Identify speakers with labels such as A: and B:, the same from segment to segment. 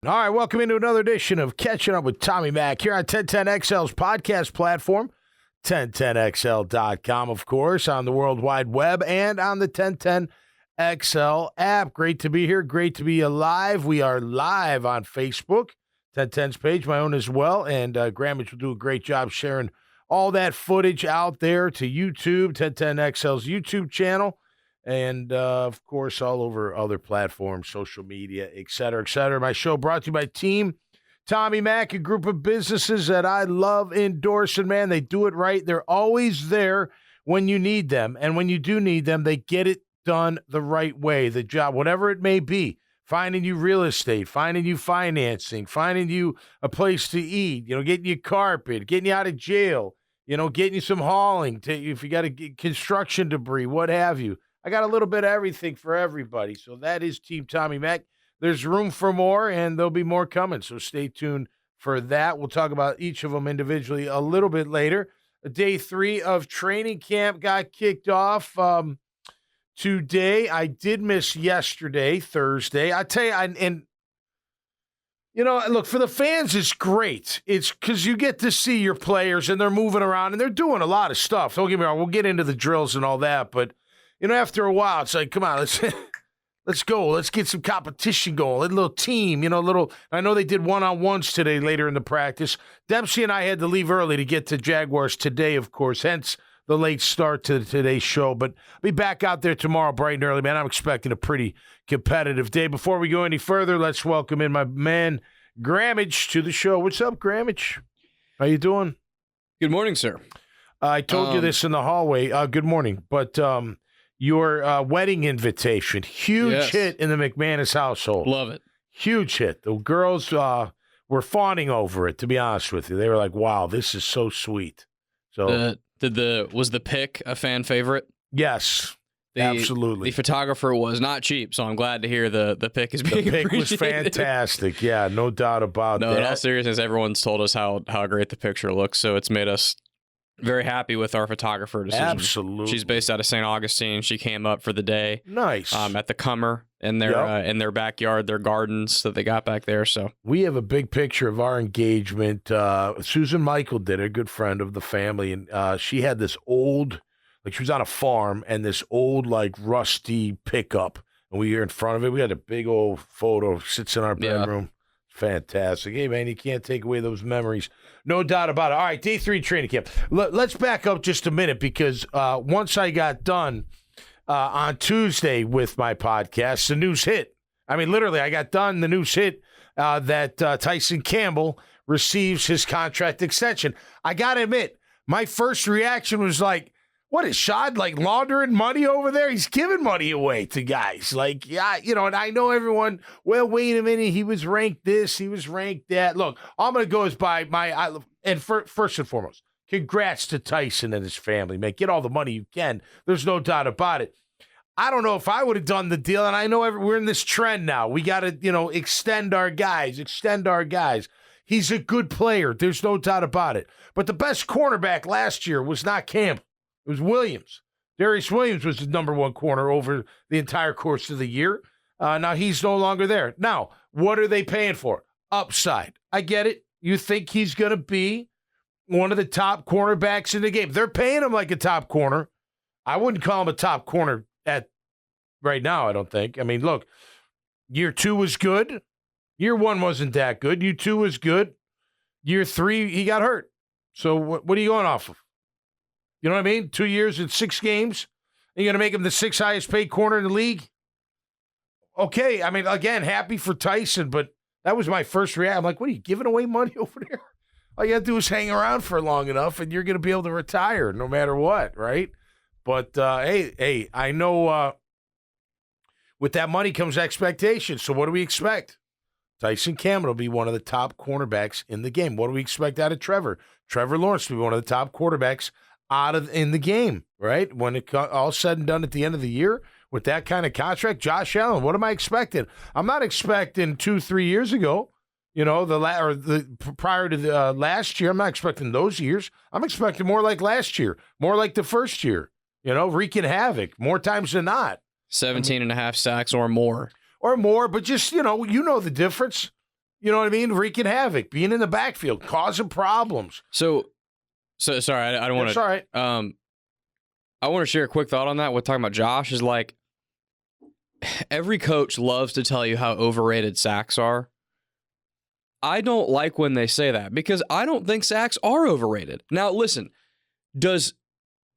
A: All right, welcome into another edition of Catching Up with Tommy Mack here on 1010XL's podcast platform, 1010XL.com, of course, on the World Wide Web and on the 1010XL app. Great to be here. Great to be alive. We are live on Facebook, 1010's page, my own as well, and Grammage will do a great job sharing all that footage out there to YouTube, 1010XL's YouTube channel. And, of course, all over other platforms, social media, et cetera, et cetera. My show brought to you by Team Tommy Mack, a group of businesses that I love endorsing, man. They do it right. They're always there when you need them. And when you do need them, they get it done the right way, the job, whatever it may be. Finding you real estate, finding you financing, finding you a place to eat, getting you carpet, getting you out of jail, getting you some hauling, if you got to get construction debris, what have you. I got a little bit of everything for everybody. So that is Team Tommy Mack. There's room for more, and there'll be more coming. So stay tuned for that. We'll talk about each of them individually a little bit later. Day 3 of training camp got kicked off today. I did miss yesterday, Thursday. I tell you, look, for the fans, it's great. It's because you get to see your players, and they're moving around, and they're doing a lot of stuff. Don't get me wrong. We'll get into the drills and all that, but after a while, it's like, come on, let's go. Let's get some competition going. A little team, I know they did one-on-ones today later in the practice. Dempsey and I had to leave early to get to Jaguars today, of course, hence the late start to today's show. But I'll be back out there tomorrow bright and early, man. I'm expecting a pretty competitive day. Before we go any further, let's welcome in my man, Grammage, to the show. What's up, Grammage? How you doing?
B: Good morning, sir.
A: I told you this in the hallway. Good morning. But your wedding invitation, huge hit in the McManus household.
B: Love it.
A: Huge hit. The girls were fawning over it, to be honest with you. They were like, wow, this is so sweet. So
B: was the pic a fan favorite?
A: Yes, absolutely.
B: The photographer was not cheap, so I'm glad to hear the pic is being appreciated.
A: The pic was fantastic. Yeah, no doubt about that.
B: No, in all seriousness, everyone's told us how great the picture looks, so it's made us very happy with our photographer decision.
A: Absolutely.
B: She's based out of St. Augustine. She came up for the day.
A: Nice.
B: At the Cummer in their backyard, their gardens that they got back there. So
A: we have a big picture of our engagement. Susan Michael did, a good friend of the family, and she had this old, she was on a farm, and this old, rusty pickup, and we were in front of it. We had a big old photo, sits in our bedroom. Fantastic. Hey, man, you can't take away those memories. No doubt about it. All right, day 3 training camp. Let's back up just a minute because once I got done on Tuesday with my podcast, the news hit. I mean, literally, I got done. The news hit that Tyson Campbell receives his contract extension. I got to admit, my first reaction was like, what is Shad laundering money over there? He's giving money away to guys. And I know everyone, well, wait a minute, he was ranked this, he was ranked that. Look, all I'm going to go is by first and foremost, congrats to Tyson and his family, man. Get all the money you can. There's no doubt about it. I don't know if I would have done the deal, and I know we're in this trend now. We got to, extend our guys. He's a good player. There's no doubt about it. But the best cornerback last year was not Campbell. It was Williams. Darius Williams was the number 1 corner over the entire course of the year. Now he's no longer there. Now, what are they paying for? Upside. I get it. You think he's going to be one of the top cornerbacks in the game. They're paying him like a top corner. I wouldn't call him a top corner right now, I don't think. I mean, look, year 2 was good. Year 1 wasn't that good. Year 2 was good. Year 3, he got hurt. So what are you going off of? You know what I mean? 2 years and 6 games. And you're going to make him the 6th highest paid corner in the league? Okay. I mean, again, happy for Tyson, but that was my first reaction. I'm like, what are you giving away money over there? All you have to do is hang around for long enough and you're going to be able to retire no matter what, right? But, hey, I know with that money comes expectations. So what do we expect? Tyson Campbell will be one of the top cornerbacks in the game. What do we expect out of Trevor? Trevor Lawrence to be one of the top quarterbacks in the game, right? When it all said and done at the end of the year with that kind of contract, Josh Allen, what am I expecting? I'm not expecting 2-3 years ago, prior to the last year. I'm not expecting those years. I'm expecting more like last year, more like the first year, wreaking havoc more times than not.
B: 17 and a half sacks or more.
A: Or more, but just, you know the difference. You know what I mean? Wreaking havoc, being in the backfield, causing problems.
B: So sorry, I don't want to.
A: That's all right.
B: I want to share a quick thought on that. With talking about Josh is like, every coach loves to tell you how overrated sacks are. I don't like when they say that because I don't think sacks are overrated. Now, listen, does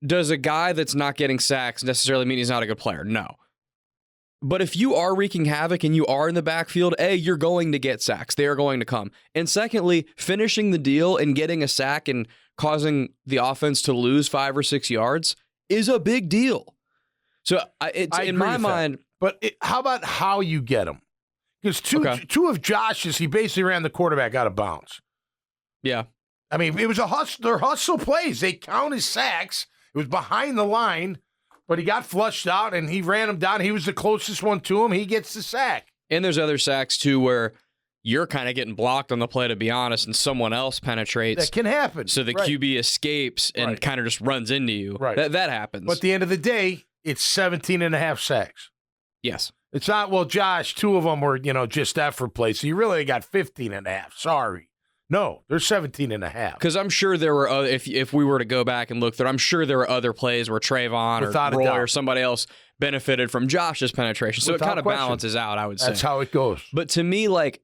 B: a guy that's not getting sacks necessarily mean he's not a good player? No. But if you are wreaking havoc and you are in the backfield, A, you're going to get sacks. They are going to come. And secondly, finishing the deal and getting a sack and causing the offense to lose 5 or 6 yards is a big deal. So it's in my mind.
A: But how about how you get them? Because two of Josh's, he basically ran the quarterback out of bounds.
B: Yeah. I
A: mean, it was they're hustle plays. They count as sacks. It was behind the line, but he got flushed out, and he ran him down. He was the closest one to him. He gets the sack.
B: And there's other sacks, too, where you're kind of getting blocked on the play, to be honest, and someone else penetrates.
A: That can happen.
B: So the QB escapes and kind of just runs into you.
A: Right.
B: That happens.
A: But at the end of the day, it's 17.5 sacks.
B: Yes.
A: It's not, well, Josh, 2 of them were, just effort plays. So you really got 15.5. Sorry. No, they're 17.5.
B: Because I'm sure there were other, if we were to go back and look through, I'm sure there were other plays where Trayvon or Roy or somebody else benefited from Josh's penetration. So it kind of balances out, I would say.
A: That's how it goes.
B: But to me, like,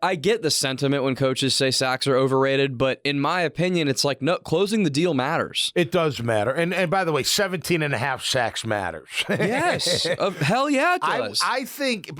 B: I get the sentiment when coaches say sacks are overrated, but in my opinion, it's like, no, closing the deal matters.
A: It does matter. And by the way, 17.5 sacks matters.
B: Yes. Hell yeah, it does.
A: I think,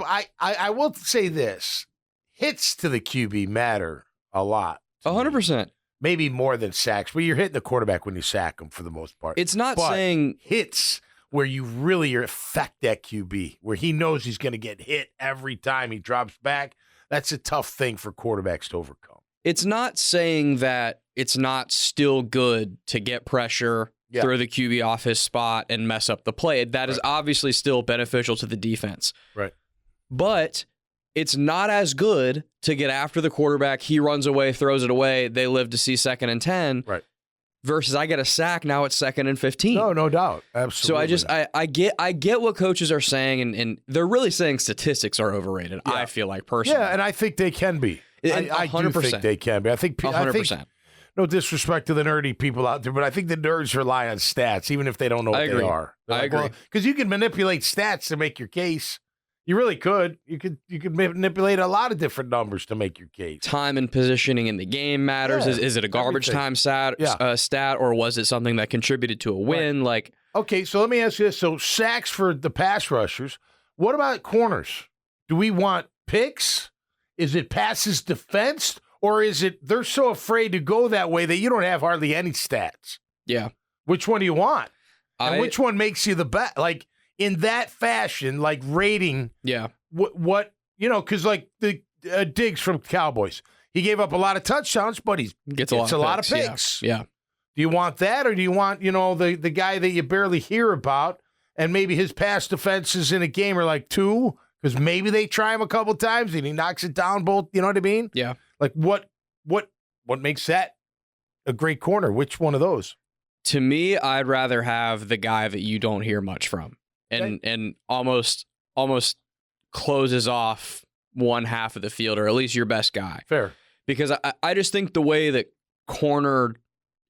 A: I will say this. Hits to the QB matter a lot.
B: 100%.
A: Maybe more than sacks, but you're hitting the quarterback when you sack him for the most part.
B: It's not saying
A: hits where you really affect that QB, where he knows he's going to get hit every time he drops back. That's a tough thing for quarterbacks to overcome.
B: It's not saying that it's not still good to get pressure, throw the QB off his spot, and mess up the play. That is obviously still beneficial to the defense.
A: Right.
B: But it's not as good to get after the quarterback. He runs away, throws it away. They live to see 2nd and 10.
A: Right.
B: Versus I get a sack, now it's 2nd and 15.
A: No doubt. Absolutely.
B: So I get what coaches are saying, and they're really saying statistics are overrated, I feel like, personally.
A: Yeah, and I think they can be. I do think they can be. I think
B: 100%.
A: No disrespect to the nerdy people out there, but I think the nerds rely on stats, even if they don't know what they are.
B: I agree.
A: Because you can manipulate stats to make your case. You really could. You could manipulate a lot of different numbers to make your case.
B: Time and positioning in the game matters.
A: Yeah,
B: is it a garbage time stat, or was it something that contributed to a win?
A: Right.
B: Like,
A: okay, so let me ask you this. So sacks for the pass rushers. What about corners? Do we want picks? Is it passes defense? Or is it they're so afraid to go that way that you don't have hardly any stats?
B: Yeah.
A: Which one do you want? And which one makes you the best? Like, in that fashion, like rating, what because like the Diggs from Cowboys, he gave up a lot of touchdowns, but he gets a lot of picks.
B: Yeah.
A: Do you want that, or do you want the guy that you barely hear about, and maybe his pass defenses in a game are like 2 because maybe they try him a couple times and he knocks it down both? You know what I mean?
B: Yeah.
A: Like what makes that a great corner? Which one of those?
B: To me, I'd rather have the guy that you don't hear much from. And almost closes off one half of the field, or at least your best guy.
A: Fair.
B: Because I just think the way that corner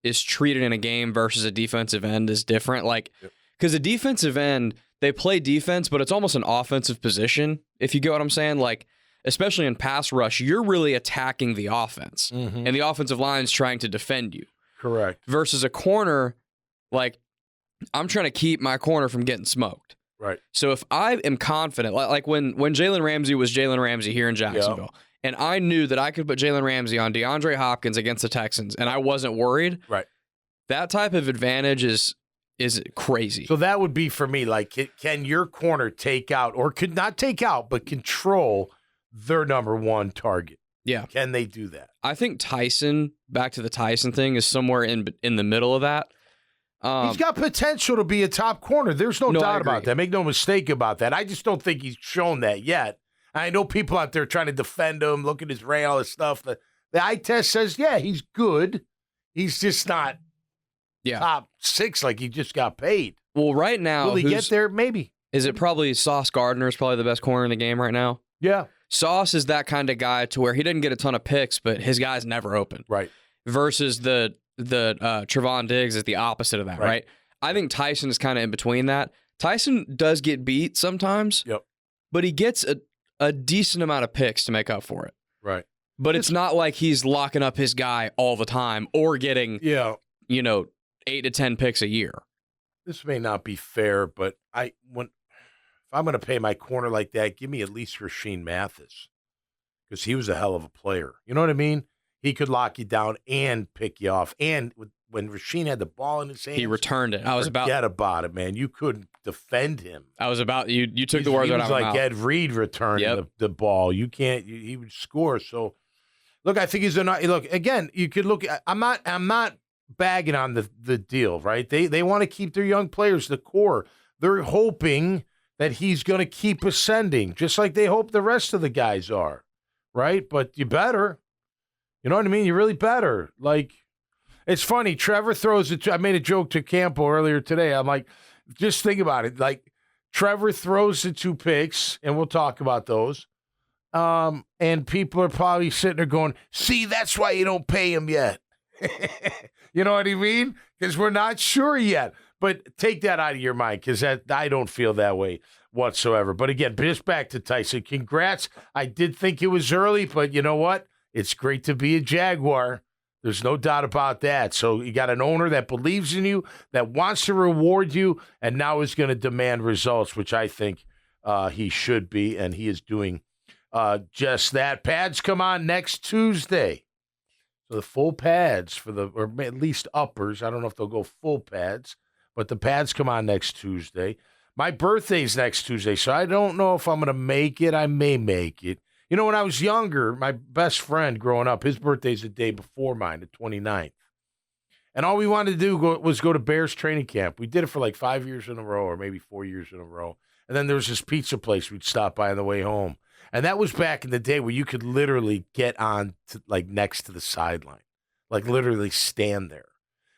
B: is treated in a game versus a defensive end is different. Like, because a defensive end, they play defense, but it's almost an offensive position, if you get what I'm saying. Like, especially in pass rush, you're really attacking the offense.
A: Mm-hmm.
B: And the offensive line is trying to defend you.
A: Correct.
B: Versus a corner, like, I'm trying to keep my corner from getting smoked.
A: Right.
B: So if I am confident, like when Jalen Ramsey was Jalen Ramsey here in Jacksonville, and I knew that I could put Jalen Ramsey on DeAndre Hopkins against the Texans, and I wasn't worried,
A: right?
B: That type of advantage is crazy.
A: So that would be for me, like, can your corner take out, or could not take out, but control their number one target?
B: Yeah.
A: Can they do that?
B: I think Tyson, back to the Tyson thing, is somewhere in the middle of that.
A: He's got potential to be a top corner. There's no doubt about that. Make no mistake about that. I just don't think he's shown that yet. I know people out there trying to defend him, look at his ray, all this stuff. The eye test says, he's good. He's just not top 6 like he just got paid.
B: Well, right now,
A: will he get there? Maybe.
B: Is it probably Sauce Gardner is probably the best corner in the game right now?
A: Yeah.
B: Sauce is that kind of guy to where he didn't get a ton of picks, but his guy's never open.
A: Right.
B: Versus the Trevon Diggs is the opposite of that, right? I think Tyson is kind of in between that. Tyson does get beat sometimes, but he gets a decent amount of picks to make up for it.
A: Right.
B: But it's not like he's locking up his guy all the time or getting, 8 to 10 picks a year.
A: This may not be fair, but if I'm going to pay my corner like that, give me at least Rasheed Mathis, because he was a hell of a player. You know what I mean? He could lock you down and pick you off. And when Rasheed had the ball in his hands,
B: he returned it.
A: Forget about it, man. You couldn't defend him.
B: You took the words out of my mouth.
A: He was like Ed Reed returning the ball. You can't. He would score. So, look, I think look again. You could look. I'm not bagging on the deal, right? They want to keep their young players, the core. They're hoping that he's going to keep ascending, just like they hope the rest of the guys are, right? But you better. You know what I mean? You really better. Like, it's funny. Trevor throws it. I made a joke to Campbell earlier today. I'm like, just think about it. Like, Trevor throws the 2 picks, and we'll talk about those. And people are probably sitting there going, see, that's why you don't pay him yet. You know what I mean? Because we're not sure yet. But take that out of your mind, because I don't feel that way whatsoever. But again, just back to Tyson. Congrats. I did think it was early, but you know what? It's great to be a Jaguar. There's no doubt about that. So you got an owner that believes in you, that wants to reward you, and now is going to demand results, which I think he should be, and he is doing just that. Pads come on next Tuesday. So the full pads or at least uppers. I don't know if they'll go full pads, but the pads come on next Tuesday. My birthday's next Tuesday, so I don't know if I'm going to make it. I may make it. You know, when I was younger, my best friend growing up, his birthday's the day before mine, the 29th. And all we wanted to do was go to Bears training camp. We did it for like 5 years in a row, or maybe 4 years in a row. And then there was this pizza place we'd stop by on the way home. And that was back in the day where you could literally get on to, like, next to the sideline, like literally stand there.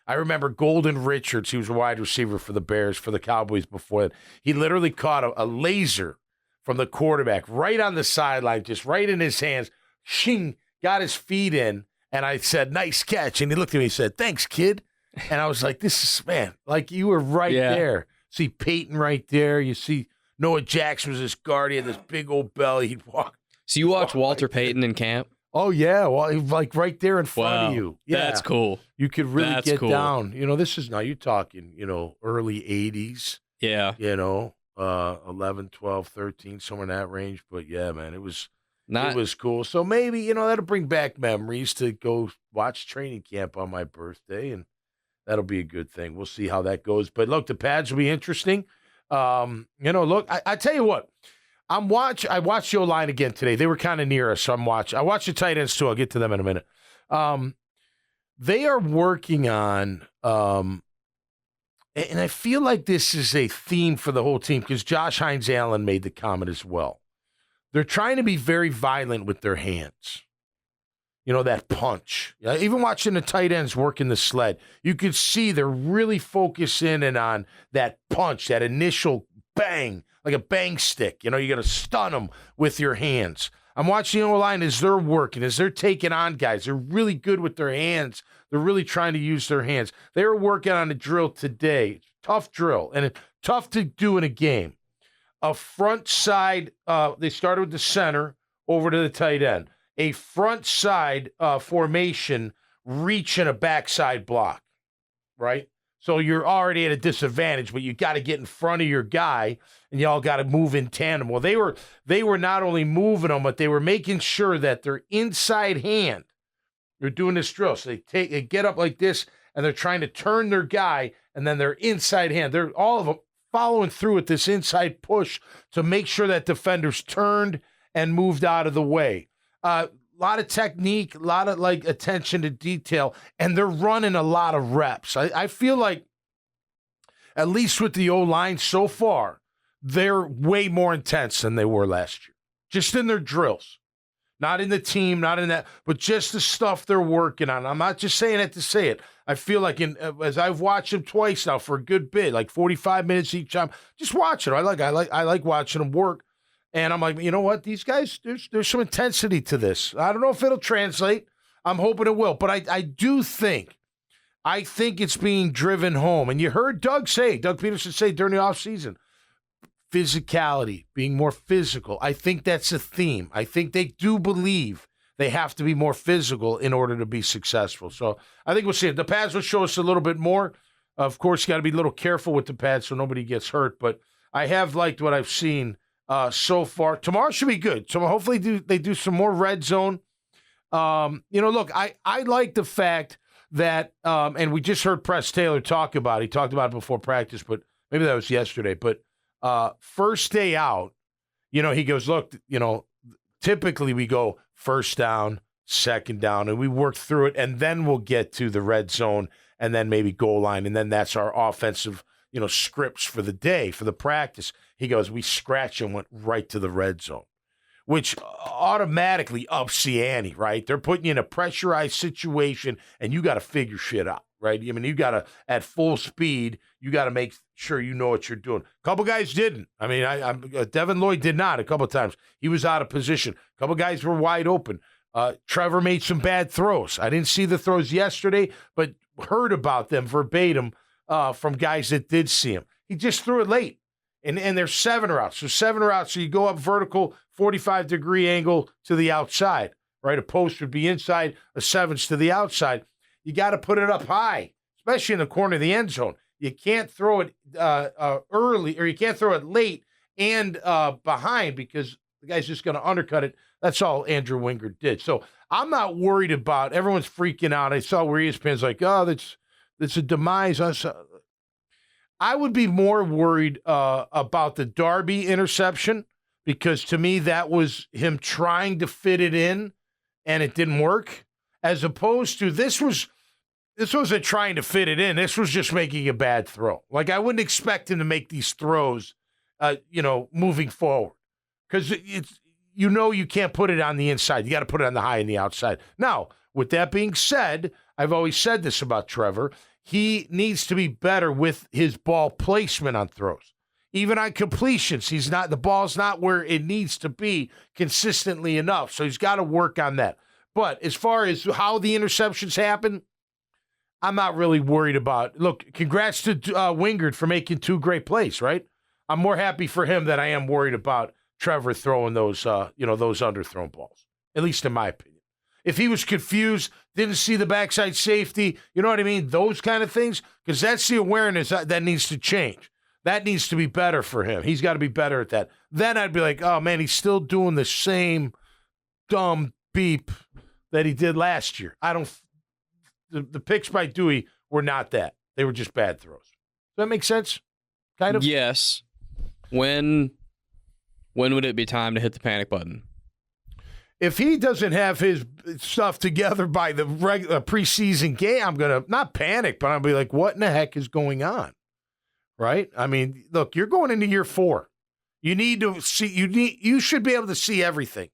A: I remember Golden Richards, he was a wide receiver for the Bears, for the Cowboys before that. He literally caught a laser from the quarterback right on the sideline, just right in his hands. Shing, got his feet in, and I said, nice catch. And he looked at me and said, thanks, kid. And I was like, this is, man, like you were right there. See Peyton right there. You see Noah Jackson was his guard. He had this big old belly. He'd walk.
B: So you watch Walter Payton in camp?
A: Oh, yeah. Well, he was like right there in front of you. Yeah.
B: That's cool.
A: You could really get down. You know, this is, now you're talking, early 80s.
B: Yeah.
A: 11, 12, 13, somewhere in that range. But, yeah, man, it was cool. So maybe, that'll bring back memories to go watch training camp on my birthday, and that'll be a good thing. We'll see how that goes. But, look, the pads will be interesting. Look, I tell you what, I watched the O-line again today. They were kind of near us, so I watched the tight ends, too. I'll get to them in a minute. They are working on and I feel like this is a theme for the whole team, because Josh Hines-Allen made the comment as well. They're trying to be very violent with their hands. That punch. Even watching the tight ends working the sled, you could see they're really focusing in on that punch, that initial bang, like a bang stick. You're going to stun them with your hands. I'm watching the O-line as they're working, as they're taking on guys. They're really good with their hands. They're really trying to use their hands. They were working on a drill today. Tough drill, and it's tough to do in a game. A front side, they started with the center over to the tight end. A front side formation reaching a backside block, right? So you're already at a disadvantage, but you got to get in front of your guy, and y'all got to move in tandem. Well, they were not only moving them, but they were making sure that their inside hand, they're doing this drill. So they get up like this, and they're trying to turn their guy, and then their inside hand. They're all of them following through with this inside push to make sure that defenders turned and moved out of the way. A lot of technique, a lot of attention to detail, and they're running a lot of reps. I feel like, at least with the O-line so far, they're way more intense than they were last year. Just in their drills. Not in the team, not in that, but just the stuff they're working on. I'm not just saying it to say it. I feel like as I've watched them twice now for a good bit, like 45 minutes each time, just watch it. I like watching them work. And I'm like, you know what? These guys, there's some intensity to this. I don't know if it'll translate. I'm hoping it will. But I do think it's being driven home. And you heard Doug Peterson say during the offseason, physicality, being more physical. I think that's a theme. I think they do believe they have to be more physical in order to be successful. So I think we'll see it. The pads will show us a little bit more. Of course, you got to be a little careful with the pads so nobody gets hurt. But I have liked what I've seen so far. Tomorrow should be good. So hopefully they do some more red zone. Look, I like the fact that, and we just heard Press Taylor talk about it. He talked about it before practice, but maybe that was yesterday. But first day out, he goes, look, typically we go first down, second down, and we work through it, and then we'll get to the red zone and then maybe goal line, and then that's our offensive, scripts for the day, for the practice. He goes, we scratch and went right to the red zone, which automatically ups the ante, right? They're putting you in a pressurized situation, and you got to figure shit out, right? I mean, you got to, at full speed, you got to make sure you know what you're doing. A couple guys didn't. I mean, Devin Lloyd did not a couple times. He was out of position. A couple guys were wide open. Trevor made some bad throws. I didn't see the throws yesterday, but heard about them verbatim from guys that did see him. He just threw it late. And there's 7 routes. So 7 routes, so you go up vertical, 45-degree angle to the outside, right? A post would be inside, a 7's to the outside. You got to put it up high, especially in the corner of the end zone. You can't throw it early, or you can't throw it late and behind, because the guy's just going to undercut it. That's all Andrew Wingard did. So I'm not worried about, everyone's freaking out. I saw where ESPN's like, oh, that's a demise. I would be more worried about the Darby interception, because to me that was him trying to fit it in and it didn't work, as opposed to this wasn't trying to fit it in. This was just making a bad throw. Like, I wouldn't expect him to make these throws, moving forward, because it's, you can't put it on the inside. You got to put it on the high and the outside. Now, with that being said, I've always said this about Trevor. He needs to be better with his ball placement on throws. Even on completions, the ball's not where it needs to be consistently enough. So he's got to work on that. But as far as how the interceptions happen, I'm not really worried about. Look, congrats to Wingard for making 2 great plays, right? I'm more happy for him than I am worried about Trevor throwing those underthrown balls, at least in my opinion. If he was confused, didn't see the backside safety, you know what I mean? Those kind of things, because that's the awareness that needs to change. That needs to be better for him. He's got to be better at that. Then I'd be like, oh, man, he's still doing the same dumb beep that he did last year. The picks by Dewey were not that. They were just bad throws. Does that make sense? Kind of?
B: Yes. When would it be time to hit the panic button?
A: If he doesn't have his stuff together by the preseason game, I'm going to not panic, but I'll be like, what in the heck is going on? Right? I mean, look, you're going into year 4. You need to see, you should be able to see everything.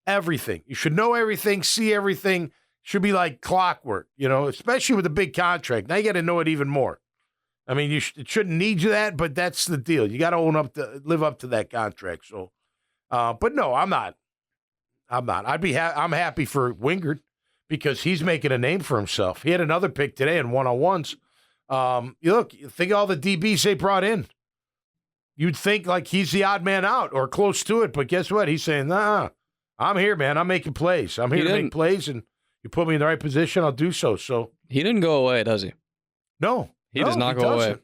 A: Everything. You should know everything, see everything. Should be like clockwork, especially with a big contract. Now you got to know it even more. I mean, it shouldn't need you that, but that's the deal. You got to live up to that contract. So, but no, I'm not. I'm happy for Wingard, because he's making a name for himself. He had another pick today in one-on-ones. You think of all the DBs they brought in. You'd think like he's the odd man out or close to it, but guess what? He's saying, nah, I'm here, man. I'm making plays. I'm here to make plays, and you put me in the right position, I'll do so. So
B: he didn't go away, does he?
A: No.
B: He does not go away.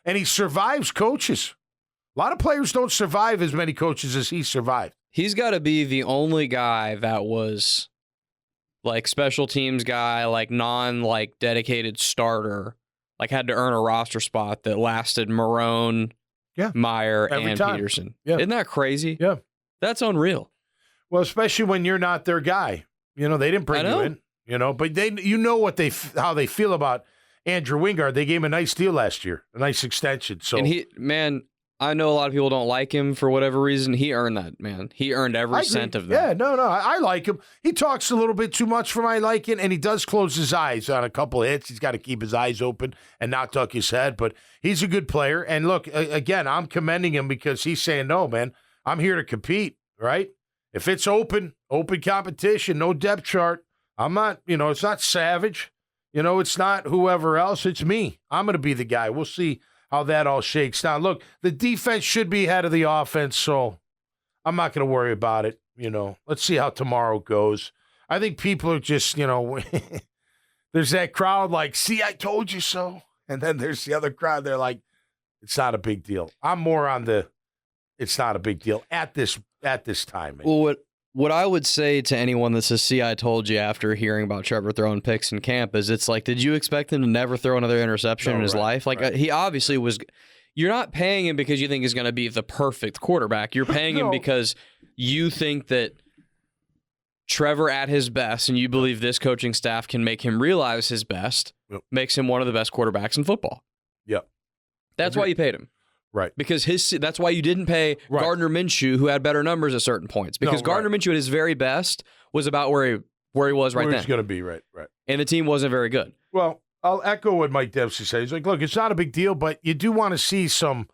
A: And he survives coaches. A lot of players don't survive as many coaches as he survived.
B: He's got to be the only guy that was like special teams guy, like dedicated starter, like had to earn a roster spot that lasted Marone, Meyer, every and time. Peterson. Yeah. Isn't that crazy?
A: Yeah.
B: That's unreal.
A: Well, especially when you're not their guy. They didn't bring you in, but they, how they feel about Andrew Wingard. They gave him a nice deal last year, a nice extension. So,
B: and I know a lot of people don't like him for whatever reason. He earned that, man. He earned every cent of that.
A: Yeah, no, I like him. He talks a little bit too much for my liking, and he does close his eyes on a couple of hits. He's got to keep his eyes open and not tuck his head, but he's a good player. And look, again, I'm commending him because he's saying, no, man, I'm here to compete, right? If it's open competition, no depth chart, I'm not, it's not Savage. It's not whoever else. It's me. I'm going to be the guy. We'll see how that all shakes down. Look, the defense should be ahead of the offense, so I'm not going to worry about it. Let's see how tomorrow goes. I think people are just, there's that crowd like, see, I told you so. And then there's the other crowd. They're like, it's not a big deal. I'm more on the, it's not a big deal at this time.
B: Well, what I would say to anyone that says, see, I told you after hearing about Trevor throwing picks in camp is it's like, did you expect him to never throw another interception in his life? Like he obviously was. You're not paying him because you think he's going to be the perfect quarterback. You're paying him because you think that Trevor at his best, and you believe this coaching staff can make him realize his best, makes him one of the best quarterbacks in football.
A: Yep.
B: That's why you paid him.
A: Right.
B: Because that's why you didn't pay Gardner Minshew, who had better numbers at certain points. Because Gardner Minshew at his very best was about where he was right then.
A: Where he's going to be, right.
B: And the team wasn't very good.
A: Well, I'll echo what Mike Dempsey said. He's like, look, it's not a big deal, but you do want to see some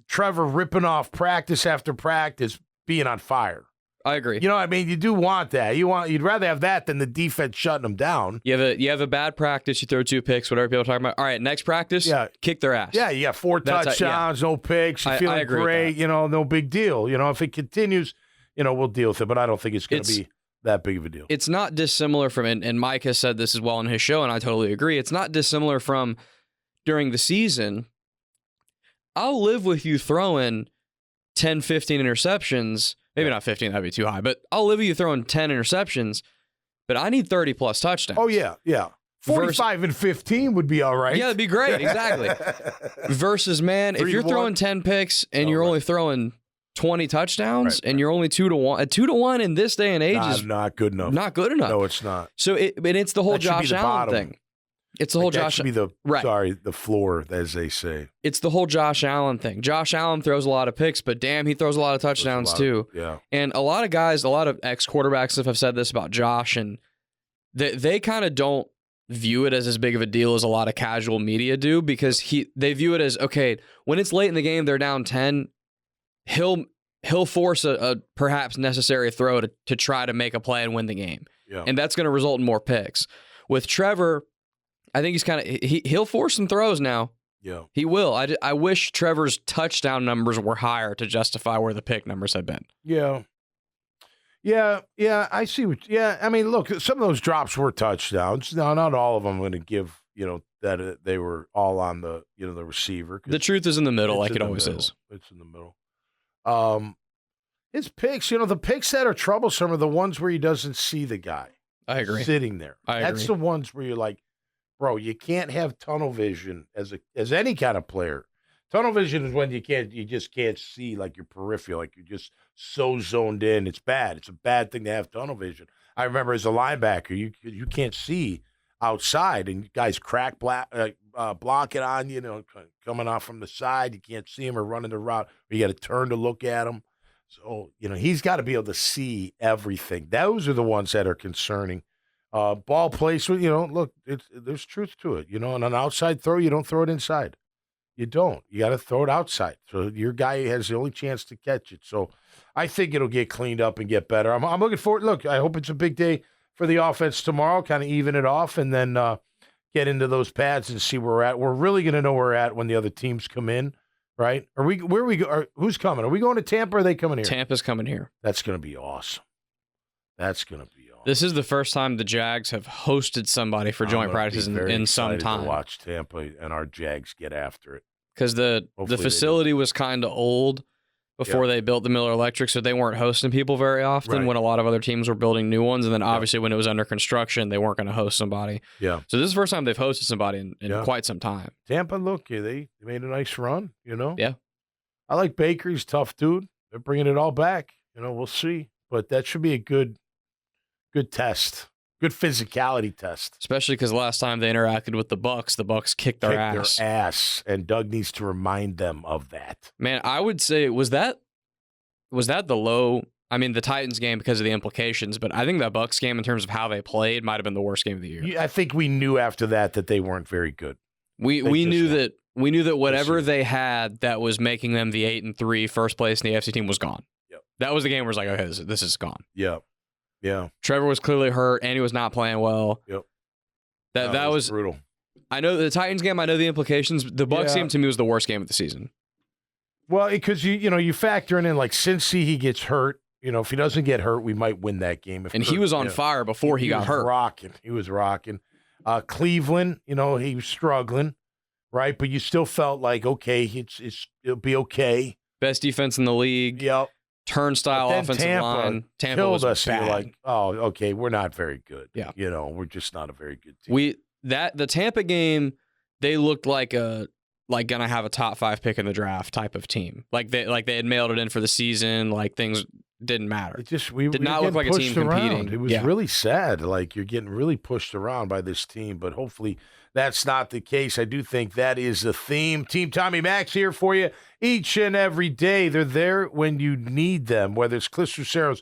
A: Trevor ripping off practice after practice, being on fire.
B: I agree.
A: You do want that. You'd rather have that than the defense shutting them down.
B: You have a bad practice, you throw 2 picks, whatever people are talking about. All right, next practice, kick their ass.
A: Yeah, you got 4 touchdowns, no picks. You're feeling great. No big deal. If it continues, we'll deal with it. But I don't think it's going to be that big of a deal.
B: It's not dissimilar from, and Mike has said this as well in his show, and I totally agree. It's not dissimilar from during the season. I'll live with you throwing 10, 15 interceptions. Maybe not 15, that'd be too high, but I'll live with you throwing 10 interceptions, but I need 30-plus touchdowns.
A: Oh, yeah. 45 and 15 would be all right.
B: Yeah, that'd be great, exactly. Versus, man, if you're throwing 10 picks and you're only throwing 20 touchdowns and you're only 2-1, a 2-1 in this day and age is
A: not good enough.
B: Not good enough.
A: No, it's not.
B: So it's the whole Josh Allen thing. It's the whole
A: Josh. That should be the floor, as they say.
B: It's the whole Josh Allen thing. Josh Allen throws a lot of picks, but damn, he throws a lot of touchdowns too.
A: Yeah.
B: And a lot of guys, a lot of ex-quarterbacks have said this about Josh, and they kind of don't view it as big of a deal as a lot of casual media do, because they view it as, okay, when it's late in the game, they're down 10, he'll force a perhaps necessary throw to try to make a play and win the game.
A: Yeah.
B: And that's going to result in more picks. With Trevor, I think he'll force some throws now.
A: Yeah.
B: He will. I wish Trevor's touchdown numbers were higher to justify where the pick numbers had been.
A: Yeah. I see I mean, look, some of those drops were touchdowns. Now, not all of them I'm going to give, that they were all on the, the receiver.
B: The truth is in the middle, like it always is.
A: It's in the middle. His picks, the picks that are troublesome are the ones where he doesn't see the guy.
B: I agree.
A: Sitting there. That's the ones where you're like, bro, you can't have tunnel vision as any kind of player. Tunnel vision is when you just can't see like your peripheral, like you're just so zoned in. It's bad. It's a bad thing to have tunnel vision. I remember as a linebacker, you can't see outside, and guys block it on you, coming off from the side. You can't see him or running the route, or you got to turn to look at him. So, he's got to be able to see everything. Those are the ones that are concerning. Ball placement, look, there's truth to it. On an outside throw, you don't throw it inside. You don't. You got to throw it outside. So your guy has the only chance to catch it. So I think it'll get cleaned up and get better. I'm looking forward. Look, I hope it's a big day for the offense tomorrow, kind of even it off, and then get into those pads and see where we're at. We're really going to know where we're at when the other teams come in, right? Who's coming? Are we going to Tampa, or are they coming here?
B: Tampa's coming here.
A: That's going to be awesome.
B: This is the first time the Jags have hosted somebody for joint practices in some time.
A: To watch Tampa and our Jags get after it,
B: because the facility was kind of old before they built the Miller Electric, so they weren't hosting people very often when a lot of other teams were building new ones. And then obviously when it was under construction, they weren't going to host somebody.
A: Yeah.
B: So this is the first time they've hosted somebody in quite some time.
A: Tampa, look, they made a nice run.
B: Yeah.
A: I like Baker. He's a tough dude. They're bringing it all back. We'll see, but that should be a good test, good physicality test.
B: Especially because last time they interacted with the Bucs kicked their ass.
A: And Doug needs to remind them of that.
B: Man, I would say, was that the low? I mean, the Titans game because of the implications, but I think that Bucs game in terms of how they played might have been the worst game of the year.
A: I think we knew after that they weren't very good.
B: We knew that whatever they had that was making them the 8-3 first place in the AFC team was gone.
A: Yep.
B: That was the game where it's like, okay, this is gone.
A: Yeah. Yeah.
B: Trevor was clearly hurt and he was not playing well.
A: Yep.
B: That was
A: brutal.
B: I know the Titans game, I know the implications. The Bucs game to me was the worst game of the season.
A: Well, because you factor in like Cincy, he gets hurt. If he doesn't get hurt, we might win that game.
B: He was on fire before he got hurt.
A: He was rocking. Cleveland, he was struggling, right? But you still felt like, okay, it'll be okay.
B: Best defense in the league.
A: Yep.
B: Turnstile offensive line. Tampa
A: killed
B: was
A: us.
B: bad.
A: And you're like, oh, okay, we're not very good.
B: Yeah.
A: We're just not a very good team.
B: The Tampa game, they looked like gonna have a top 5 pick in the draft type of team. Like they had mailed it in for the season. Like things didn't matter.
A: It just we
B: did not look like a team competing.
A: It was really sad. Like you're getting really pushed around by this team, but hopefully that's not the case. I do think that is the theme. Team Tommy Max here for you each and every day. They're there when you need them, whether it's Cliff Lucero's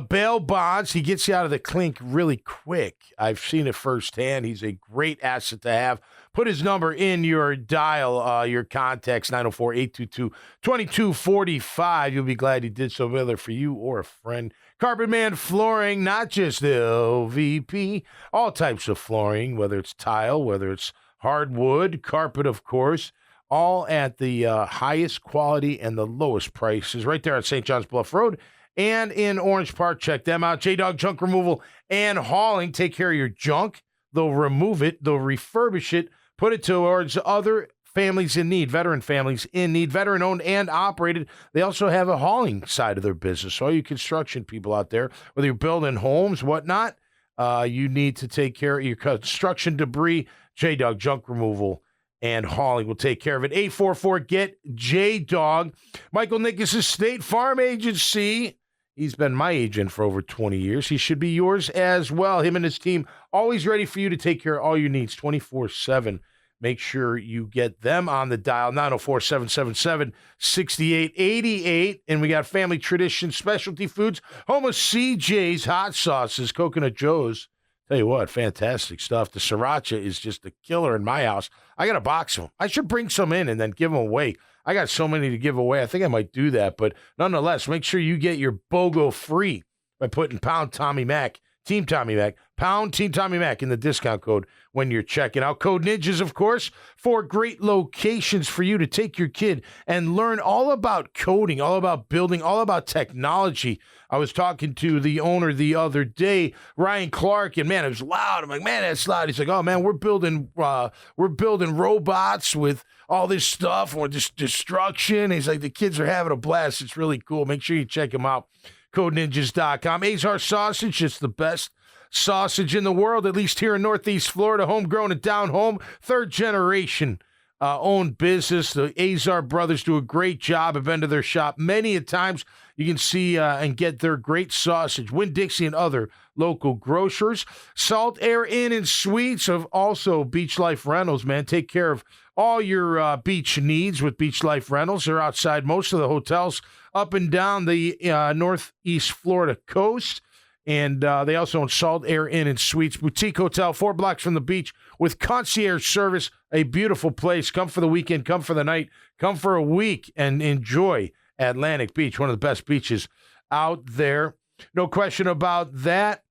A: bail bonds. He gets you out of the clink really quick. I've seen it firsthand. He's a great asset to have. Put his number in your dial, your contacts, 904-822-2245. You'll be glad he did so, whether for you or a friend. Carpet Man Flooring, not just LVP, all types of flooring, whether it's tile, whether it's hardwood, carpet, of course, all at the highest quality and the lowest prices. Right there on St. John's Bluff Road and in Orange Park. Check them out. J-Dog Junk Removal and Hauling. Take care of your junk. They'll remove it. They'll refurbish it. Put it towards other families in need, veteran families in need, veteran-owned and operated. They also have a hauling side of their business. So all you construction people out there, whether you're building homes, whatnot, you need to take care of your construction debris. J-Dog Junk Removal and Hauling will take care of it. 844-GET-J-Dog. Michael Nickus' State Farm Agency. He's been my agent for over 20 years. He should be yours as well. Him and his team always ready for you to take care of all your needs 24/7. Make sure you get them on the dial, 904-777-6888. And we got Family Tradition Specialty Foods, home of CJ's Hot Sauces, Coconut Joe's. Tell you what, fantastic stuff. The sriracha is just a killer in my house. I got a box of them. I should bring some in and then give them away. I got so many to give away. I think I might do that. But nonetheless, make sure you get your BOGO free by putting pound Tommy Mac, Team Tommy Mac, pound Team Tommy Mac in the discount code when you're checking out. Code Ninjas, of course, for great locations for you to take your kid and learn all about coding, all about building, all about technology. I was talking to the owner the other day, Ryan Clark, and man, it was loud. I'm like, man, that's loud. He's like, oh man, we're building robots with all this stuff, or just destruction. He's like, the kids are having a blast. It's really cool. Make sure you check them out. CodeNinjas.com. Azar Sausage, it's the best sausage in the world, at least here in Northeast Florida. Homegrown and down home, third generation owned business. The Azar brothers do a great job. I've been to their shop many a times. You can see and get their great sausage. Winn-Dixie and other local grocers. Salt Air Inn and Suites of also Beach Life Rentals, man. Take care of all your beach needs with Beach Life Rentals. They're outside most of the hotels up and down the Northeast Florida coast. And they also own Salt Air Inn and Suites, boutique hotel 4 blocks from the beach with concierge service. A beautiful place. Come for the weekend, come for the night, come for a week and enjoy Atlantic Beach, one of the best beaches out there. No question about that.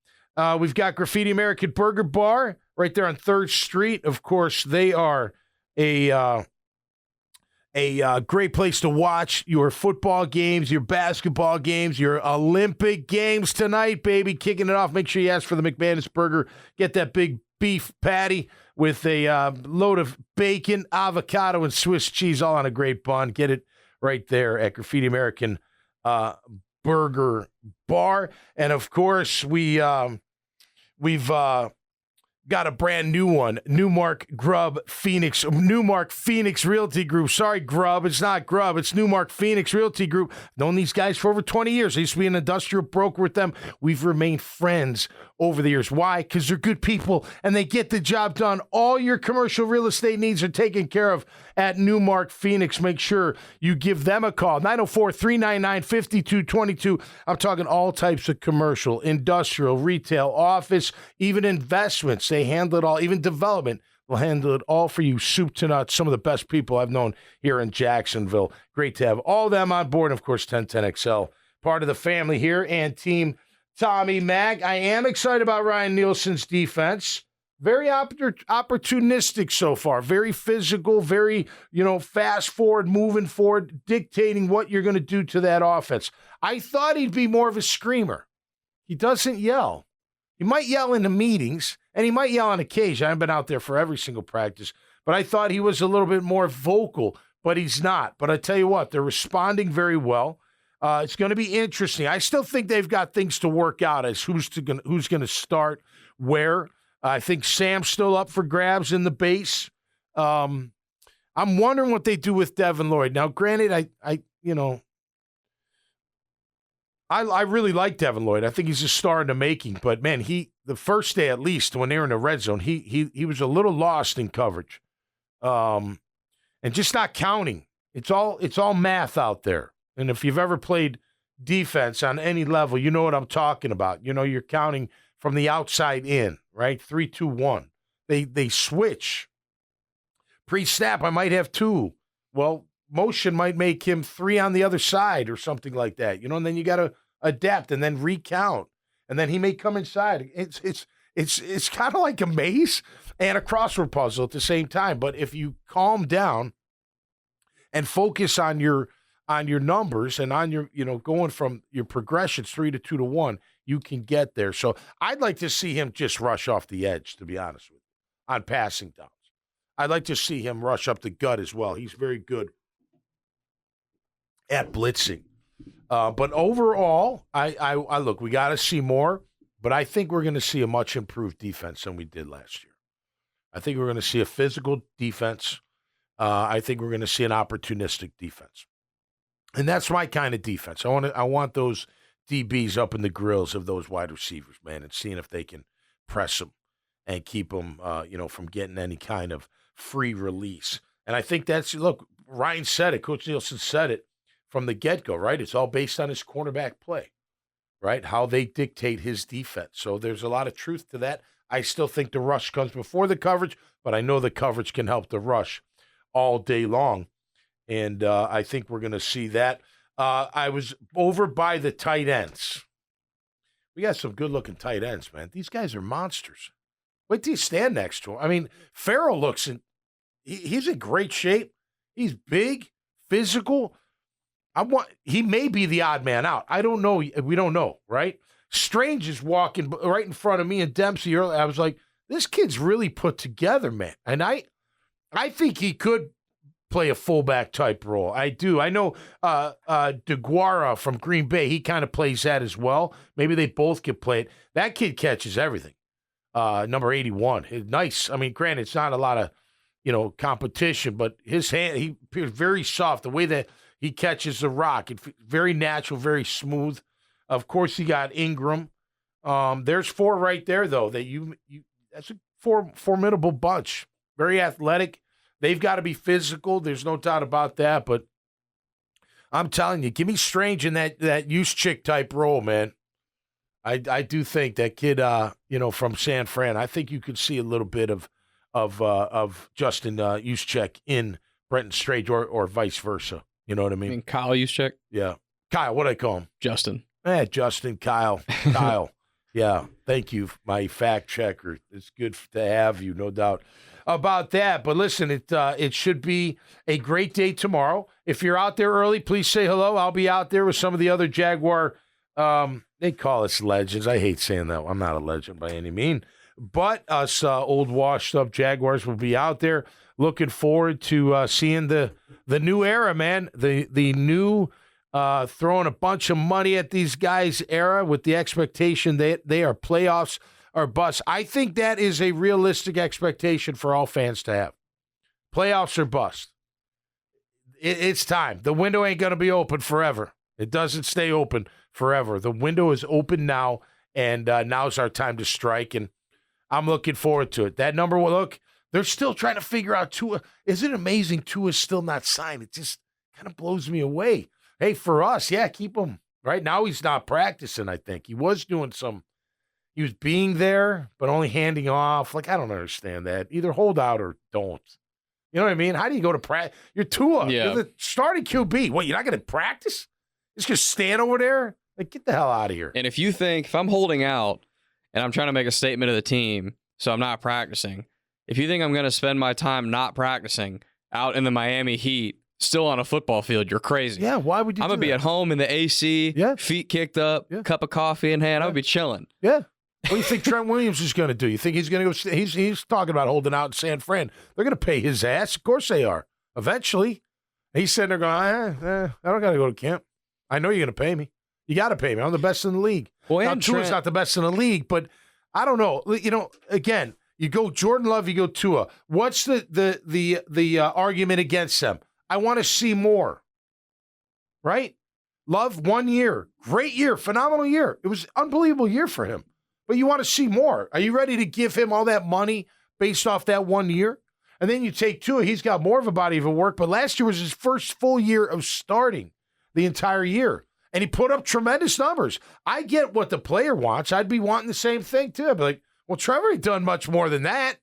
A: We've got Graffiti American Burger Bar right there on 3rd Street. Of course, they are a great place to watch your football games, your basketball games, your Olympic games tonight, baby. Kicking it off. Make sure you ask for the McManus Burger. Get that big beef patty with a load of bacon, avocado, and Swiss cheese all on a great bun. Get it right there at Graffiti American Burger Bar. And, of course, we've got a brand new one, Newmark Phoenix Realty Group. Sorry, Grub. It's not Grub. It's Newmark Phoenix Realty Group. Known these guys for over 20 years. I used to be an industrial broker with them. We've remained friends over the years. Why? Because they're good people, and they get the job done. All your commercial real estate needs are taken care of at Newmark Phoenix. Make sure you give them a call, 904-399-5222. I'm talking all types of commercial, industrial, retail, office, even investments. They handle it all, even development. We'll handle it all for you, soup to nuts. Some of the best people I've known here in Jacksonville. Great to have all of them on board. And of course, 1010XL, part of the family here, and Team Tommy Mac. I am excited about Ryan Nielsen's defense. Very opportunistic so far. Very physical, very, fast forward, moving forward, dictating what you're going to do to that offense. I thought he'd be more of a screamer. He doesn't yell. He might yell in the meetings, and he might yell on occasion. I haven't been out there for every single practice, but I thought he was a little bit more vocal, but he's not. But I tell you what, they're responding very well. It's going to be interesting. I still think they've got things to work out as who's going to start where. I think Sam's still up for grabs in the base. I'm wondering what they do with Devin Lloyd. Now, granted, I really like Devin Lloyd. I think he's a star in the making. But man, the first day at least when they were in the red zone, he was a little lost in coverage, and just not counting. It's all math out there. And if you've ever played defense on any level, you know what I'm talking about. You're counting from the outside in, right? 3, 2, 1. They switch. Pre-snap, I might have 2. Well, motion might make him 3 on the other side or something like that. And then you got to adapt and then recount. And then he may come inside. It's kind of like a maze and a crossword puzzle at the same time. But if you calm down and focus on your numbers and on your, going from your progressions 3 to 2 to 1, you can get there. So I'd like to see him just rush off the edge, to be honest with you, on passing downs. I'd like to see him rush up the gut as well. He's very good at blitzing. But overall, I look, we got to see more, but I think we're going to see a much improved defense than we did last year. I think we're going to see a physical defense. I think we're going to see an opportunistic defense. And that's my kind of defense. I want those DBs up in the grills of those wide receivers, man, and seeing if they can press them and keep them, from getting any kind of free release. And I think look, Ryan said it, Coach Nielsen said it from the get-go, right? It's all based on his cornerback play, right? How they dictate his defense. So there's a lot of truth to that. I still think the rush comes before the coverage, but I know the coverage can help the rush all day long. And I think we're going to see that. I was over by the tight ends. We got some good-looking tight ends, man. These guys are monsters. Wait till you stand next to him. I mean, Farrell he's in great shape. He's big, physical. He may be the odd man out. I don't know. We don't know, right? Strange is walking right in front of me and Dempsey earlier. I was like, this kid's really put together, man. And I think he could play a fullback type role. I do. I know DeGuara from Green Bay, he kind of plays that as well. Maybe they both could play it. That kid catches everything. Number 81. Nice. I mean, granted, it's not a lot of, competition, but his hand, he appears very soft. The way that he catches the rock, it's very natural, very smooth. Of course, you got Ingram. There's 4 right there, though, that that's a formidable bunch. Very athletic. They've got to be physical. There's no doubt about that. But I'm telling you, give me Strange in that use-chick type role, man. I do think that kid, from San Fran, I think you could see a little bit of Justin Juszczyk in Brenton Strange or vice versa. You know what I mean?
B: Kyle Juszczyk?
A: Yeah. Kyle, what'd I call him?
B: Justin.
A: Justin, Kyle. Yeah, thank you, my fact checker. It's good to have you, no doubt about that. But listen, it should be a great day tomorrow. If you're out there early, please say hello. I'll be out there with some of the other Jaguar, they call us legends. I hate saying that. I'm not a legend by any means. But us old washed-up Jaguars will be out there. Looking forward to seeing the new era, man. The new throwing a bunch of money at these guys era with the expectation that they are playoffs or bust. I think that is a realistic expectation for all fans to have. Playoffs or bust. It's time. The window ain't going to be open forever. It doesn't stay open forever. The window is open now, and now's our time to strike, and I'm looking forward to it. That number, look, they're still trying to figure out Tua. Isn't it amazing Tua's still not signed? It just kind of blows me away. Hey, for us, yeah, keep him. Right now he's not practicing, I think. He was doing some He was being there, but only handing off. Like, I don't understand that. Either hold out or don't. You know what I mean? How do you go to practice? You're Tua.
B: Yeah.
A: You're the starting QB. What, you're not going to practice? Just going to stand over there? Like, get the hell out of here.
B: And if I'm holding out and I'm trying to make a statement to the team, so I'm not practicing, if you think I'm going to spend my time not practicing out in the Miami heat, still on a football field, you're crazy.
A: Yeah, why would you
B: I'm going to be at home in the AC, feet kicked up, cup of coffee in hand. I would be chilling.
A: Yeah. What do you think Trent Williams is going to do? You think he's going to go? He's talking about holding out in San Fran. They're going to pay his ass. Of course they are. Eventually. He's sitting there going, I don't got to go to camp. I know you're going to pay me. You got to pay me. I'm the best in the league.
B: Well,
A: now, Tua's not the best in the league, but I don't know. You know, again, you go Jordan Love, you go Tua. What's the argument against them? I want to see more. Right? Love, 1 year. Great year. Phenomenal year. It was an unbelievable year for him. But you want to see more. Are you ready to give him all that money based off that 1 year? And then you take Tua. He's got more of a body of work, but last year was his first full year of starting the entire year. And he put up tremendous numbers. I get what the player wants. I'd be wanting the same thing, too. I'd be like, well, Trevor ain't done much more than that.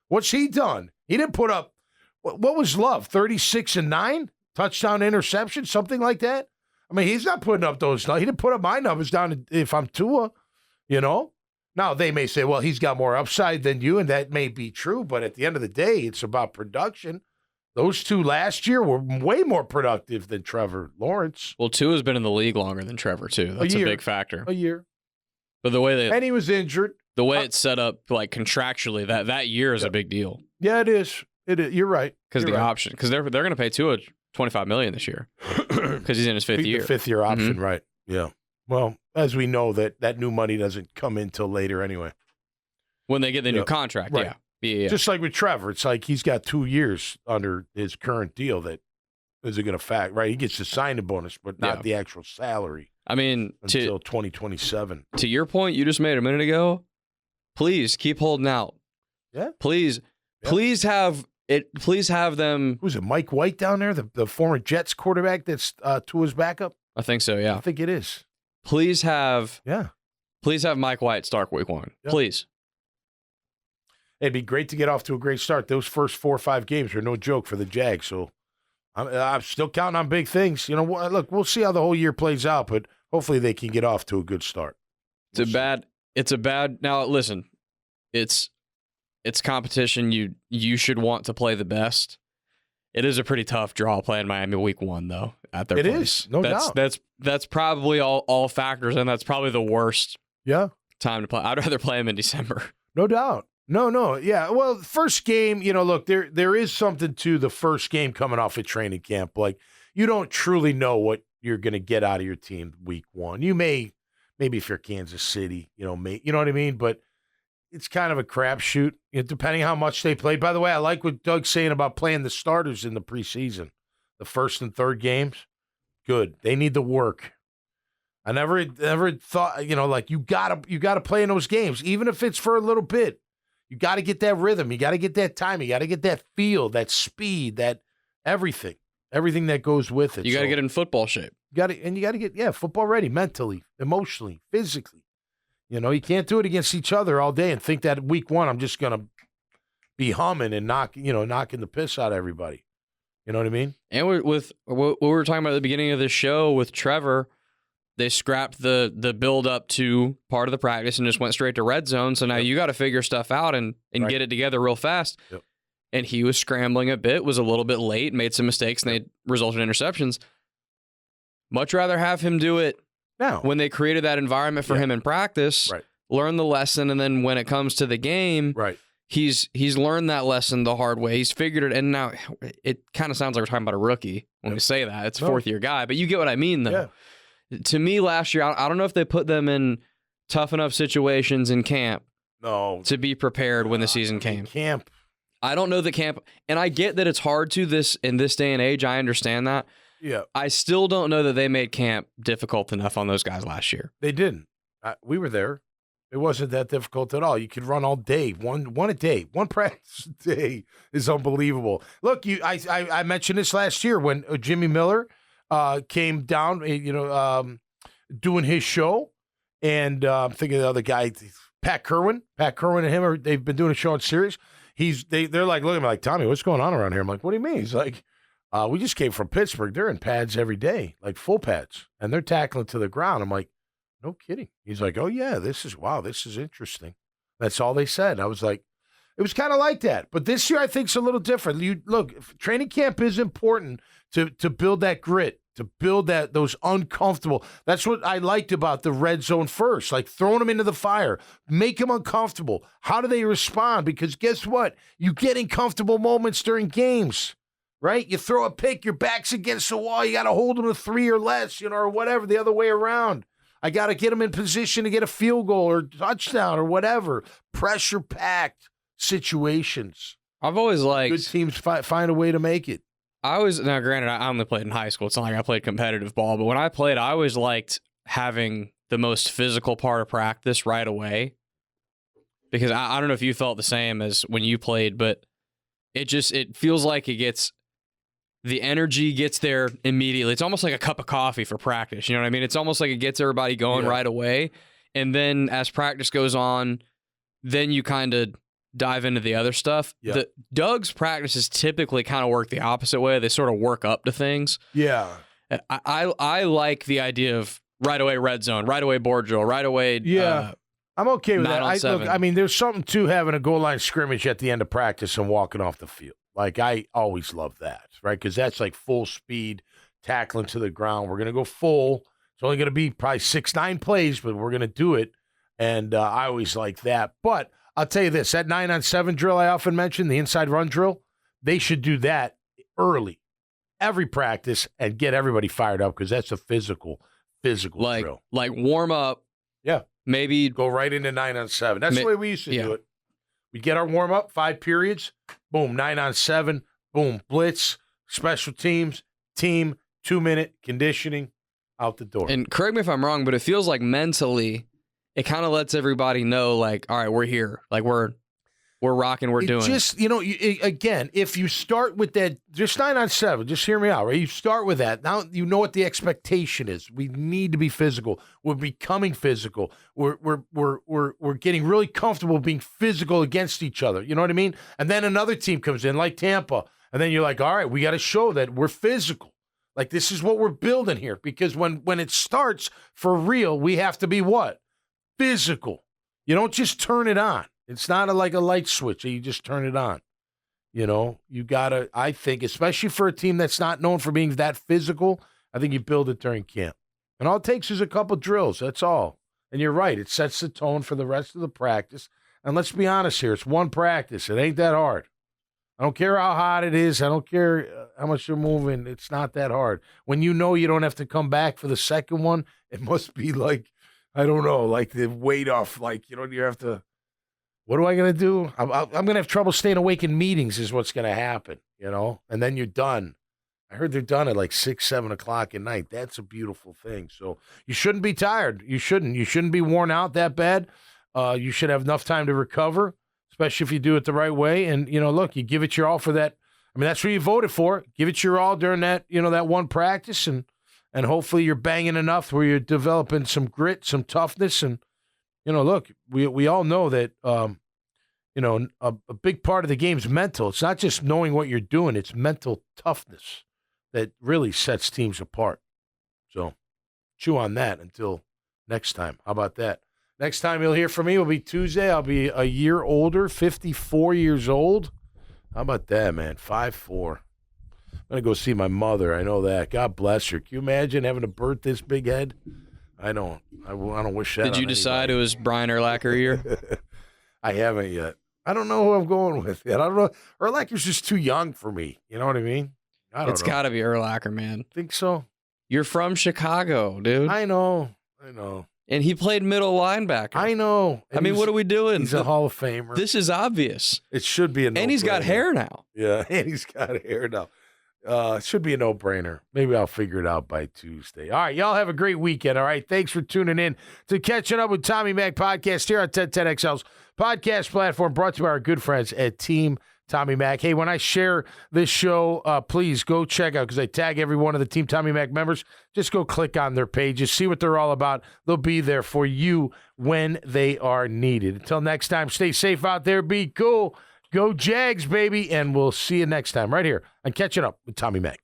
A: What's he done? He didn't put up, what was Love, 36 and 9? Touchdown, interception, something like that? I mean, he's not putting up those numbers. He didn't put up my numbers down if I'm Tua, you know? Now, they may say, well, he's got more upside than you, and that may be true, but at the end of the day, it's about production. Those two last year were way more productive than Trevor Lawrence.
B: Well, Tua's been in the league longer than Trevor, too. That's a big factor.
A: A year.
B: But the way
A: and he was injured.
B: The way it's set up, like contractually, that year is a big deal.
A: Yeah, it is. It is. You're right.
B: Because option, because they're going to pay Tua $25 million this year because he's in his fifth year.
A: The fifth year option, right? Yeah. Well, as we know, that new money doesn't come in till later anyway.
B: When they get the new contract,
A: right.
B: Yeah.
A: Just like with Trevor, it's like he's got 2 years under his current deal that isn't going to fact, right? He gets the signing bonus, but not the actual salary.
B: I mean,
A: until 2027.
B: To your point you just made a minute ago, please keep holding out.
A: Yeah.
B: Please have it. Please have them.
A: Who's it? Mike White down there, the former Jets quarterback that's Tua's backup.
B: I think so. Yeah.
A: I think it is.
B: Please have.
A: Yeah.
B: Please have Mike White start week 1. Yeah. Please.
A: It'd be great to get off to a great start. Those first 4 or 5 games are no joke for the Jags. So I'm still counting on big things. You know, look, we'll see how the whole year plays out, but hopefully they can get off to a good start.
B: It's a bad. Now listen, it's competition. You should want to play the best. It is a pretty tough draw playing Miami week 1 though at their place.
A: It is, no doubt.
B: That's probably all factors, and that's probably the worst.
A: Yeah.
B: Time to play. I'd rather play them in December.
A: No doubt. No. Yeah. Well, first game, you know, look, there is something to the first game coming off at training camp. Like, you don't truly know what you're going to get out of your team week 1. You maybe if you're Kansas City, you know what I mean? But it's kind of a crapshoot, depending how much they played. By the way, I like what Doug's saying about playing the starters in the preseason. The first and third games, good. They need the work. I never thought, you know, like you gotta play in those games, even if it's for a little bit. You got to get that rhythm. You got to get that time. You got to get that feel, that speed, that everything that goes with it.
B: You got to get in football shape.
A: You got to get football ready mentally, emotionally, physically. You know, you can't do it against each other all day and think that week 1 I'm just gonna be humming and knocking the piss out of everybody. You know what I mean? And
B: with what we were talking about at the beginning of this show with Trevor. They scrapped the build up to part of the practice and just went straight to red zone. So now you got to figure stuff out and get it together real fast.
A: Yep.
B: And he was scrambling a bit, was a little bit late, made some mistakes, and they resulted in interceptions. Much rather have him do it
A: now
B: when they created that environment for him in practice, learn the lesson, and then when it comes to the game, he's learned that lesson the hard way. He's figured it, and now it kind of sounds like we're talking about a rookie when we say that. It's a fourth-year guy, but you get what I mean, though.
A: Yeah.
B: To me, last year, I don't know if they put them in tough enough situations in camp to be prepared when the season came.
A: Camp.
B: I don't know the camp, and I get that it's hard to in this day and age. I understand that.
A: Yeah.
B: I still don't know that they made camp difficult enough on those guys last year.
A: They didn't. We were there. It wasn't that difficult at all. You could run all day, one a day, one practice a day is unbelievable. Look, I mentioned this last year when Jimmy Miller came down, doing his show, and I'm thinking of the other guy, Pat Kerwin and him they've been doing a show on Sirius. They're like looking at me like, Tommy, what's going on around here? I'm like, what do you mean? He's like, we just came from Pittsburgh. They're in pads every day, like full pads, and they're tackling to the ground. I'm like, no kidding. He's like, oh yeah, this is interesting. That's all they said. I was like, it was kind of like that. But this year I think it's a little different. Look, training camp is important to build that grit, to build those uncomfortable. That's what I liked about the red zone first, like throwing them into the fire, make them uncomfortable. How do they respond? Because guess what? You get in comfortable moments during games, right? You throw a pick, your back's against the wall. You got to hold them to 3 or less, or whatever, the other way around. I got to get them in position to get a field goal or touchdown or whatever. Pressure-packed situations.
B: I've always liked
A: good teams find a way to make it.
B: Now granted, I only played in high school. It's not like I played competitive ball, but when I played, I always liked having the most physical part of practice right away. Because I don't know if you felt the same as when you played, but it feels like the energy gets there immediately. It's almost like a cup of coffee for practice. You know what I mean? It's almost like it gets everybody going right away. And then as practice goes on, then you kind of dive into the other stuff. Yeah. Doug's practices typically kind of work the opposite way. They sort of work up to things.
A: Yeah.
B: I like the idea of right away red zone, right away board drill, right away.
A: Yeah. I'm okay with that. There's something to having a goal line scrimmage at the end of practice and walking off the field. Like, I always love that, right? Because that's like full speed, tackling to the ground. We're going to go full. It's only going to be probably 6-9 plays, but we're going to do it. And I always like that. But I'll tell you this, that 9-on-7 drill I often mention, the inside run drill, they should do that early, every practice, and get everybody fired up because that's a physical drill.
B: Like warm up.
A: Yeah.
B: Maybe
A: go right into 9-on-7. That's the way we used to do it. We get our warm up, 5 periods, boom, 9-on-7, boom, blitz, special teams, team, 2-minute conditioning, out the door.
B: And correct me if I'm wrong, but it feels like mentally it kind of lets everybody know, like, all right, we're here. Like, we're rocking, we're doing.
A: Just, again, if you start with that, just 9-on-7, just hear me out, right? You start with that. Now you know what the expectation is. We need to be physical. We're becoming physical. We're getting really comfortable being physical against each other. You know what I mean? And then another team comes in, like Tampa, and then you're like, all right, we got to show that we're physical. Like, this is what we're building here. Because when it starts for real, we have to be what? Physical. You don't just turn it on. It's not like a light switch that you just turn it on. You got to, I think, especially for a team that's not known for being that physical, I think you build it during camp. And all it takes is a couple drills. That's all. And you're right. It sets the tone for the rest of the practice. And let's be honest here. It's one practice. It ain't that hard. I don't care how hot it is. I don't care how much you're moving. It's not that hard. When you know you don't have to come back for the second one, it must be like, I don't know, like the weight off. Like, you have to, what am I going to do? I'm going to have trouble staying awake in meetings is what's going to happen, and then you're done. I heard they're done at like 6, 7 o'clock at night. That's a beautiful thing. So you shouldn't be tired. You shouldn't be worn out that bad. You should have enough time to recover, especially if you do it the right way. And, look, you give it your all for that. I mean, that's what you voted for. Give it your all during that, that one practice. And hopefully you're banging enough where you're developing some grit, some toughness. And, look, we all know that, a big part of the game is mental. It's not just knowing what you're doing. It's mental toughness that really sets teams apart. So chew on that until next time. How about that? Next time you'll hear from me will be Tuesday. I'll be a year older, 54 years old. How about that, man? 5'4". I'm going to go see my mother. I know that. God bless her. Can you imagine having a birth this big head? I don't wish that.
B: Did you decide it was Brian Urlacher year?
A: I haven't yet. I don't know who I'm going with yet. I don't know. Urlacher's just too young for me. You know what I mean?
B: It's got to be Urlacher, man.
A: Think so?
B: You're from Chicago, dude.
A: I know.
B: And he played middle linebacker.
A: I know. And
B: what are we doing?
A: He's a Hall of Famer.
B: This is obvious.
A: It should be a no-brainer.
B: And he's got hair now.
A: Yeah, and he's got hair now. It should be a no-brainer. Maybe I'll figure it out by Tuesday. All right, y'all have a great weekend, all right? Thanks for tuning in to Catching Up with Tommy Mac podcast here on 1010XL's podcast platform, brought to you by our good friends at Team Tommy Mac. Hey, when I share this show, please go check out, because I tag every one of the Team Tommy Mac members. Just go click on their pages, see what they're all about. They'll be there for you when they are needed. Until next time, stay safe out there. Be cool. Go Jags, baby. And we'll see you next time right here on Catching Up with Tommy Mac.